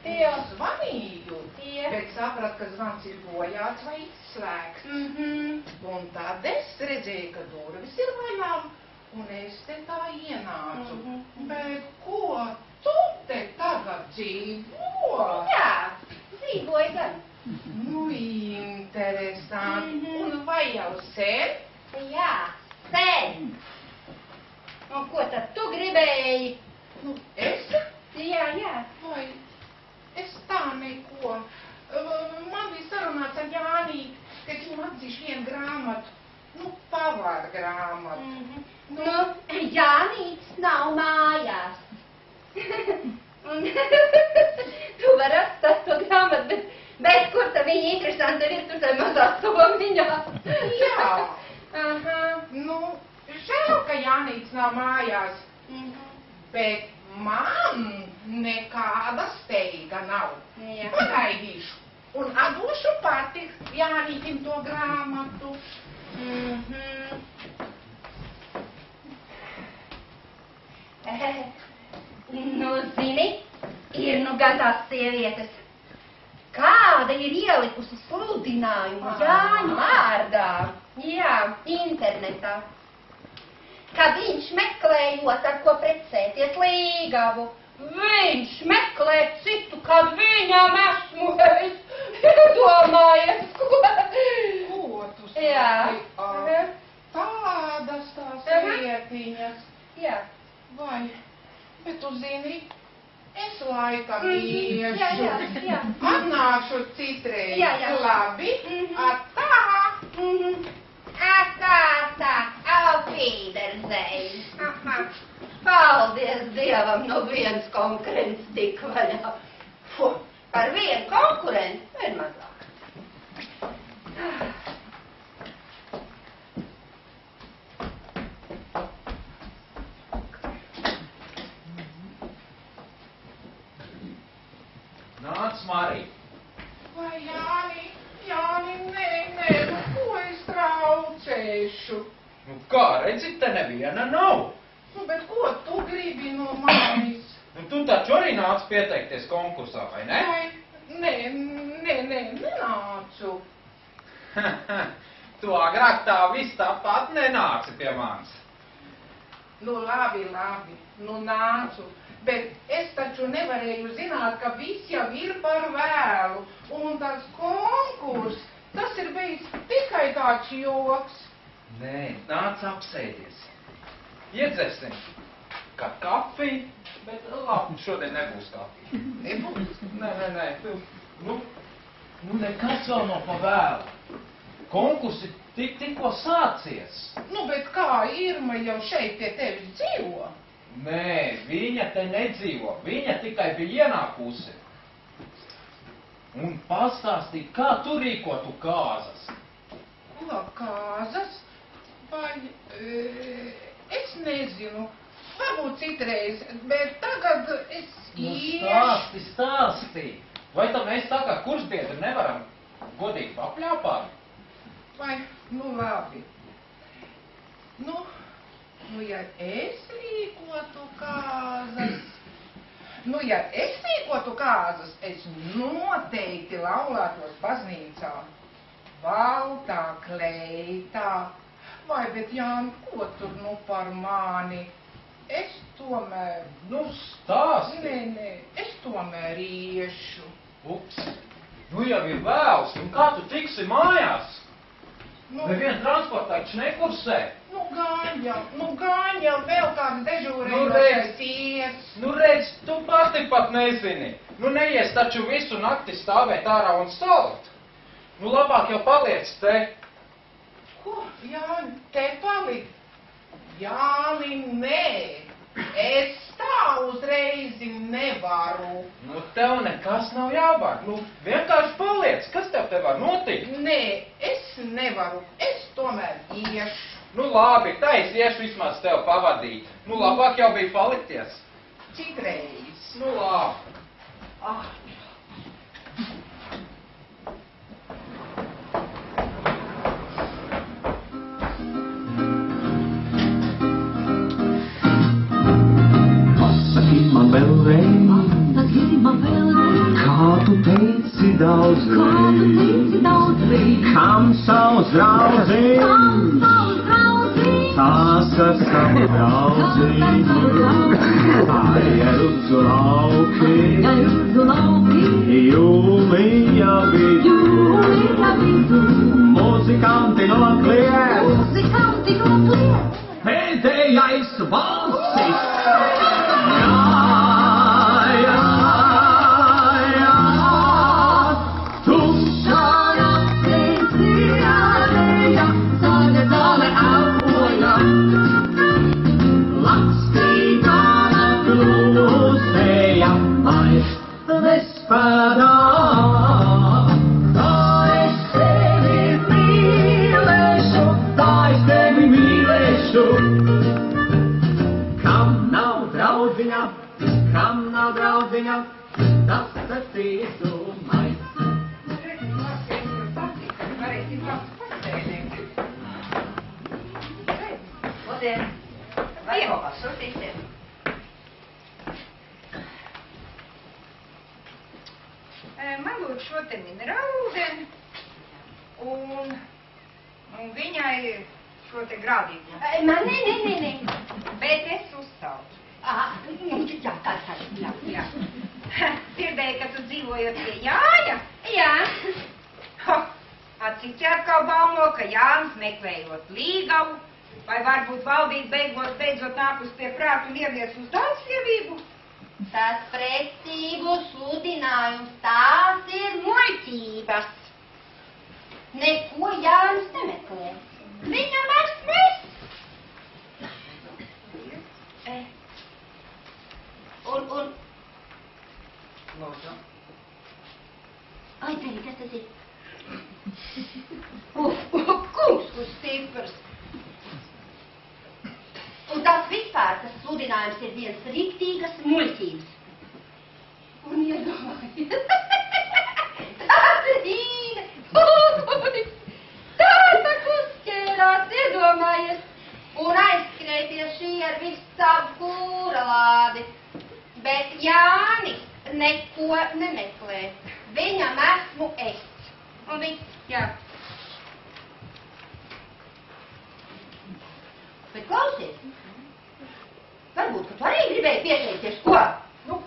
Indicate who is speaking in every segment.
Speaker 1: Jā.
Speaker 2: Zvanīju,
Speaker 1: Jā.
Speaker 2: bet sapratu, ka zvans ir bojāts vai izslēgts. Un tad es redzēju, ka durvis ir vaļā, un es te tā ienācu. Bet ko tu te tagad dzīvo?
Speaker 1: Jā, dzīvoju gan.
Speaker 2: Nu, interesanti. Un vai jau sen?
Speaker 1: Jā, sen. Un ko tad tu gribēji?
Speaker 2: Nu, es?
Speaker 1: Jā, jā.
Speaker 2: Vai es tā neko. Man bija sarunāts ar Jānīti, ka es viņam atzīšu vienu grāmatu. Nu, pavāra grāmatu.
Speaker 1: Nu, Jānīts nav mājās. Un tu vari atstāt to grāmatu, bet kur tā viņa interesanta ir, tur tā mazā somiņā.
Speaker 2: Jā.
Speaker 1: Aha.
Speaker 2: Nu, žēl, ka Jānīts nav mājās, bet man nekāda steiga nav.
Speaker 1: Jā.
Speaker 2: Pagaidīšu un atdošu pati Jānītim to grāmatu.
Speaker 1: Nu, zini, ir nu gan tās sievietes. Kāda ir ielikusi sludinājumu Jāņa vārdā? Jā, internetā. Ka viņš meklējot, ar ko precēties līgavu. Viņš meklē citu, kad viņam esmu es. Domājies, ko?
Speaker 2: Ko tu saki?
Speaker 1: Jā.
Speaker 2: Tādas tās lietiņas.
Speaker 1: Jā.
Speaker 2: Vai, bet tu zini, es laikam iešu.
Speaker 1: Jā.
Speaker 2: Atnākšu citreiz.
Speaker 1: Jā.
Speaker 2: Labi? Atā.
Speaker 1: Tā. Auf Wiedersehen. Paldies Dievam, no viens konkurents tik vaļā. Par vienu konkurentu ir mazāk.
Speaker 3: Nāc, Marija.
Speaker 2: Vai, Jāni, nē, nu ko es traucēšu?
Speaker 3: Nu kā, redzi, te neviena nav.
Speaker 2: Nu, bet ko tu gribi no manis?
Speaker 3: Nu tu taču arī nāc pieteikties konkursā, vai ne?
Speaker 2: Nē, nenācu.
Speaker 3: Tu agrāk tā viss tāpat nenāci pie manis.
Speaker 2: Nu, labi, nu nācu. Bet es taču nevarēju zināt, ka viss jau ir par vēlu. Un tas konkurs, tas ir bijis tikai tāds joks.
Speaker 3: Nē, nāc apsēdies. Iedzersim, kā kafiju, bet labi, šodien nebūs kafija.
Speaker 2: Nebūs?
Speaker 3: Nē, nu nekas vēl nav pa vēlu. Konkurs ir tikko sācies.
Speaker 2: Nu, bet kā Irma jau šeit pie tevis dzīvo?
Speaker 3: Nē, viņa te nedzīvo, viņa tikai bija ienākusi. Un pastāstīt, kā tu rīkotu kāzas.
Speaker 2: Ko kāzas? Vai, es nezinu, varbūt citreiz, bet tagad es iešu.
Speaker 3: Stāsti. Vai tam mēs tā kā kursbiedri nevaram godīgi papļāpāt?
Speaker 2: Vai, nu labi. Nu, ja es rīkotu kāzas, es noteikti laulātos baznīcā. Baltā kleitā. Vai, bet Jāni, ko tur nu par mani? Es tomēr...
Speaker 3: Nu, stāsti.
Speaker 2: Nē, es tomēr iešu.
Speaker 3: Ups, nu jau ir vēls, un kā tu tiksi mājās? Nevienu transportu taču nekursē.
Speaker 2: Nu, gan jau vēl kādu dežūrējošais ies.
Speaker 3: Nu, redz, tu pati pat nezini. Nu, neies taču visu nakti stāvēt ārā un salt. Nu, labāk jau paliec te.
Speaker 2: Ko, Jāni, te palikt? Jāni, nē. Es tā uzreizi nevaru.
Speaker 3: Nu, tev nekas nav jāvar. Nu, vienkārši paliec. Kas tev te var notikt?
Speaker 2: Nē, es nevaru. Es tomēr iešu.
Speaker 3: Nu, labi, tā es iešu vismaz tev pavadīt. Nu, labāk jau bija palikties.
Speaker 2: Citreiz.
Speaker 3: Nu, labi.
Speaker 4: Pasaki man vēlreiz, tu teici daudzveid, kam savs draudziņš, tās ar savu draudzību, ai rudzu lauki, jūlija vidu, muzikanti nokliedz, pēdējais valsis.
Speaker 1: Man lūdzu šo te minerālu ūdeni un viņai šo te grādīgu. Man nē. Bet es uzsaucu. Jā. Dzirdēju, ka tu dzīvojot pie Jāņa? Jā. Cits atkal baumo, ka Jānis meklējot līgavu, vai varbūt valdība beidzot nākus pie prātu un ievies uz daudzsievību? Tas precību sludinājums, tās ir muļķības. Neko Jānis nemeklē. Viņam vairs nes. Lūdzu. Ai, Teri, kas tas ir? Kungs, kurš stiprs. Un tas vispār, tas sludinājums ir viens riktīgas muļķības. Un iedomājies, tas Rīga, tā uzķērās, iedomājies, un aizskrēties šī ar visu savu kūra lādi. Bet Jānis neko nemeklē, viņam esmu es. Un viss, jā. Bet klausies, varbūt, ka tu arī gribēji pieteikties, ko? Nu,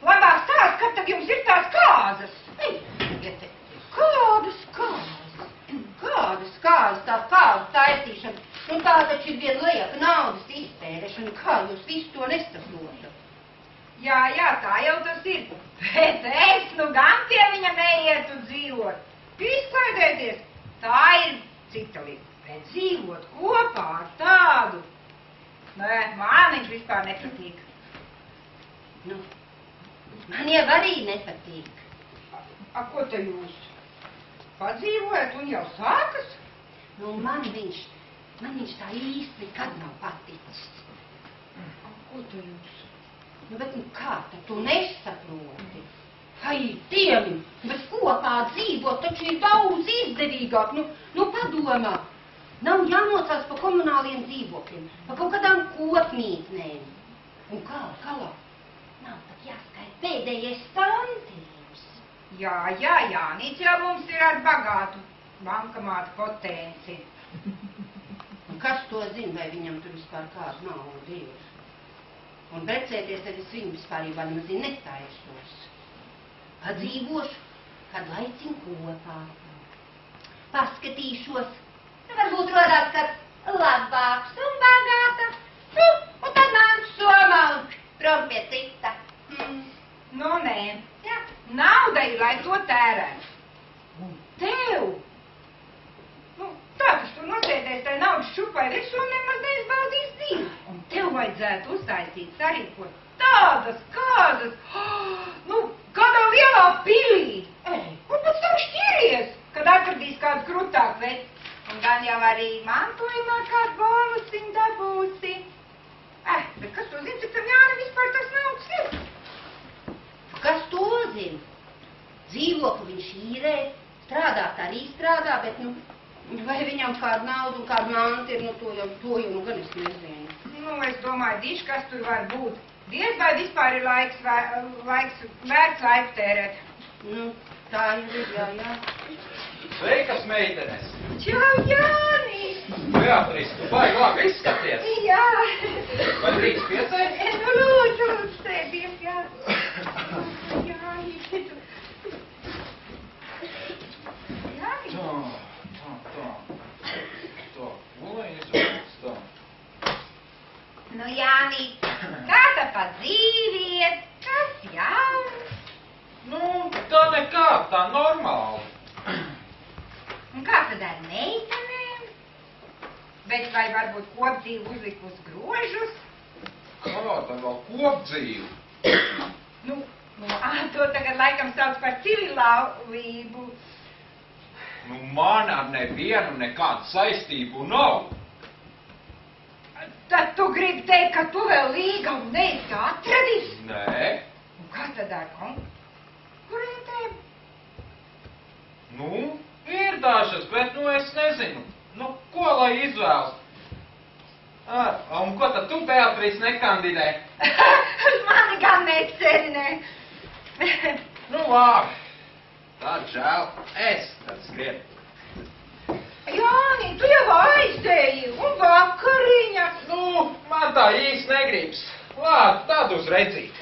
Speaker 1: labāk stāst, kad tad jums ir tās kāzas? Kādas kāzas, tās kāzas taisīšana? Nu, tā taču ir viena lieka naudas iztērešana, kā jūs visu to nesaprotat? Jā, tā jau tas ir. Bet es nu gan pie viņa neietu dzīvot. Izklaidēties, tā ir cita lieta. Bet dzīvot kopā ar tādu, nē, man viņš vispār nepatīk. Nu, man jau arī nepatīk. Ko te jūs padzīvojat un jau sākas? Nu, man viņš tā īsti nekad nav paticis. Ko te jūs? Nu, bet kā tad tu nesaproti? Ai, Dievi, bet kopā dzīvot taču ir daudz izdevīgāk. Nu padomā. Nav jānocās pa komunāliem dzīvokļiem, pa kaut kādām kopmītnēm. Un kā? Nav pat jāskaita pēdējais santījums. Jā, Jānis jau mums ir ar bagātu bankamātu potenci. Un kas to zina, vai viņam tur vispār kādu naudu ir? Un precēties tad es viņu vispārībā nemazī netaisnos. Padzīvošu, kad laiciņu kopā. Paskatīšos. Varbūt rodās kāds labāks un bagātāks. Nu, un tad nāc somā un prom pie cita. Nu, nē. Jā. Nauda ir, lai to tērētu. Un tev? Nu, tā, kas tu nosēdēs tai naudas šupai visu un nemaz neizbaudīs dzīvi. Un tev vajadzētu uztaisīt sarīkot tādas kāzas. Nu, kādā lielā pilī. Un pēc tam šķiries, kad atradīs kādu krutāk veci. Un gan jau arī mantojumā kādu bonusiņu dabūsi. Bet kas to zina, cik tam Jāni vispār tas naudas ir? Kas to zina? Dzīvokli viņš īrē, strādāt arī strādā, bet, nu, vai viņam kādu naudu un kādu mantu ir, nu, to jau nu gan es nezinu. Nu, es domāju, diši, kas tur var būt.
Speaker 5: Diez vai vispār ir vērts laiku tērēt.
Speaker 1: Nu, tā jau ir, jā.
Speaker 3: Sveikas, meitenes!
Speaker 5: Čau, Jānis!
Speaker 3: Beatrice, tu baigi labi izskaties!
Speaker 5: Jā!
Speaker 3: Vai drīkst piecēt?
Speaker 5: Nu, lūdzu, sēdies, jā. Jānis, Jānis!
Speaker 3: Tā, lai izvēlas, tā.
Speaker 5: Nu, Jānis, kā tā pa dzīviet? Kas jauns?
Speaker 3: Nu, tā nekā, tā normāli.
Speaker 5: Un kā tad ar meitenēm? Bet vai varbūt kopdzīvi uzlikus grožus?
Speaker 3: Kā tā vēl kopdzīvi?
Speaker 5: To tagad laikam sauc par civillaulību.
Speaker 3: Nu, man ar nevienu nekādu saistību nav.
Speaker 5: Tad tu gribi teikt, ka tu vēl līgavu neesi atradis?
Speaker 3: Nē.
Speaker 5: Un kā tad ar konkurentēm?
Speaker 3: Nu, ir dažas, bet, es nezinu. Nu, ko lai izvēlas? Un ko tad tu, Beatrice, nekandidē?
Speaker 5: Mani gan necenē.
Speaker 3: Nu, labi. Tā žēl. Es tad skrien.
Speaker 5: Jāni, tu jau aizēji, un vakariņa.
Speaker 3: Nu, man tā īsti negribas. Labi, tad uz redzīt.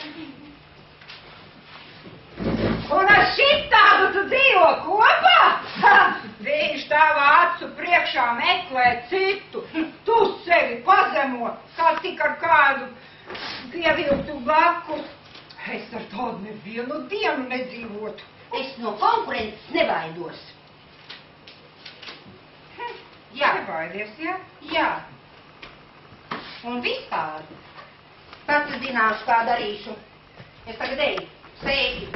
Speaker 5: Un ar šitādu tu dzīvo kopā? Viņš tava acu priekšā meklē citu. Tu sevi pazemo, kā tik ar kādu pievilktu blakus. Es ar tādu nevienu dienu nedzīvotu.
Speaker 1: Es no konkurences nebaidos. Jā.
Speaker 5: Nebaidies, jā?
Speaker 1: Jā. Un vispār. Pats zināšu, kā darīšu. Es tagad eju. Sveiki.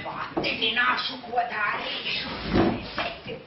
Speaker 5: Pati zināšu, ko darīšu. Sveiki.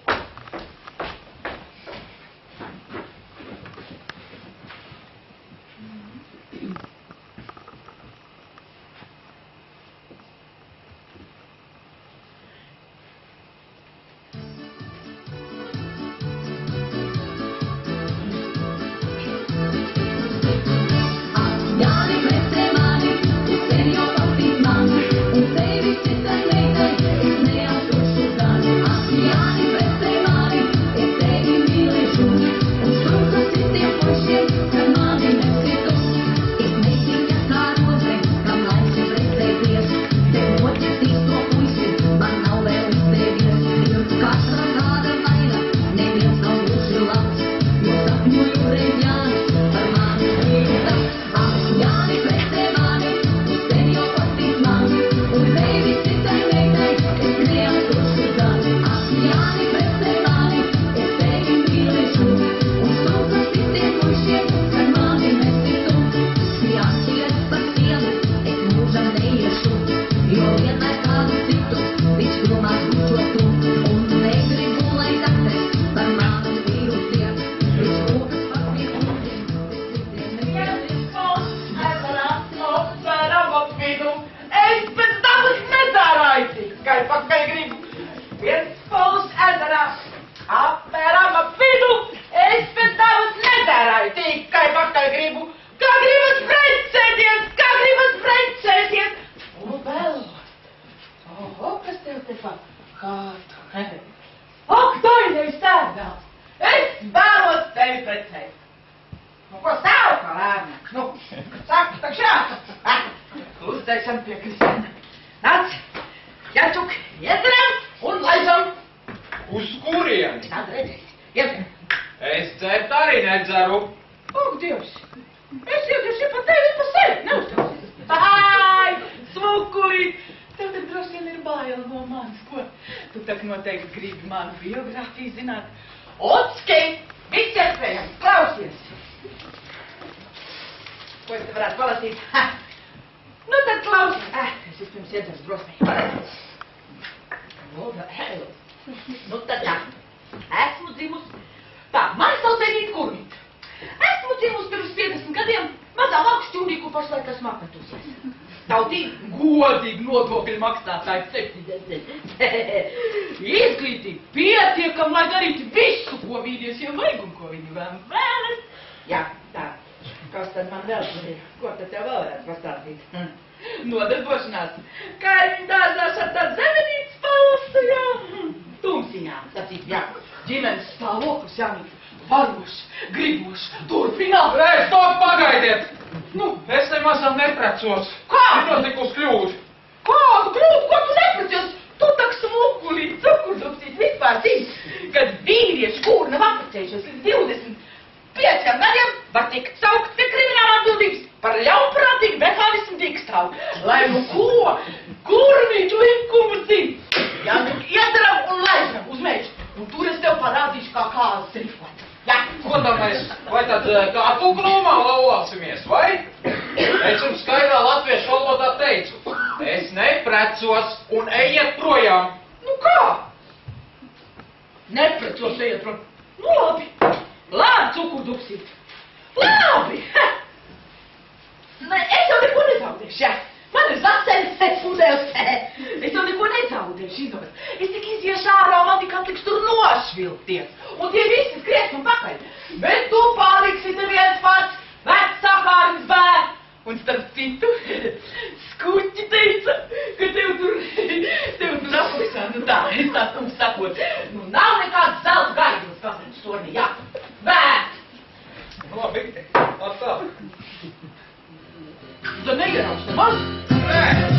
Speaker 2: Izglītība pietiekam, lai darītu visu, ko vīdies jau vajag un ko viņi
Speaker 6: vēlas. Jā, tā. Kas tad man vēl tur ir? Ko tad tev vēl varētu pastāstīt? Nodarbošanās. Kaimiņu dārzās ar tādu zemenītes palsu, jā. Tumsiņā, sacīt, jā. Ģimenes stāvoklis, Jānīt. Varošs, gribošs, turpināt.
Speaker 3: Ei, stop, pagaidiet! Nu, es te mazam neprecos.
Speaker 6: Kā?
Speaker 3: Ir notikusi kļūda.
Speaker 6: Kādu kļūdu, ko tu neprecies? Tu tak smukulīt, cukurdupsīt vispār zini, kad vīrieši, kuri nav apprecējušies līdz 25 gadiem, var tikt saukt pie krimināla atbildības par ļaunprātīgu mehānismu dīkstāvu. Lai nu ko, kurmīt likumu zini. Jā, nu iedaram un laidam uz mežu, un tur es tev parādīšu kā kāzas rifot. Jā.
Speaker 3: Ko tam mēs, vai tad kādu krūmā laulāsimies, vai? Es jums skaidrā latviešu valodā teicu, es neprecos un ejiet projām.
Speaker 6: Nu kā? Neprecos ejiet projām. Nu labi, labi, cukurdupsīt. Labi! Ne, es jau neko nezaudēšu, jā. Man ir zasenes pudels, es jau neko nezaudēšu, izdomāt. Es tik iziešu ārā, man tik atliks tur nošvilties. Un tie visi skries un pakaļ. Bet tu paliksi te viens pats, vecs sakārnis bērns. Un starp citu, skuķi teica, ka tev tur aplisā, nu tā, es tā tam sakot. Nu nav nekāds zelta gaidījums, kas mums tornī, jā. Bērns!
Speaker 3: Labi, atā.
Speaker 6: Tu neierauši, ne man?
Speaker 3: Nē.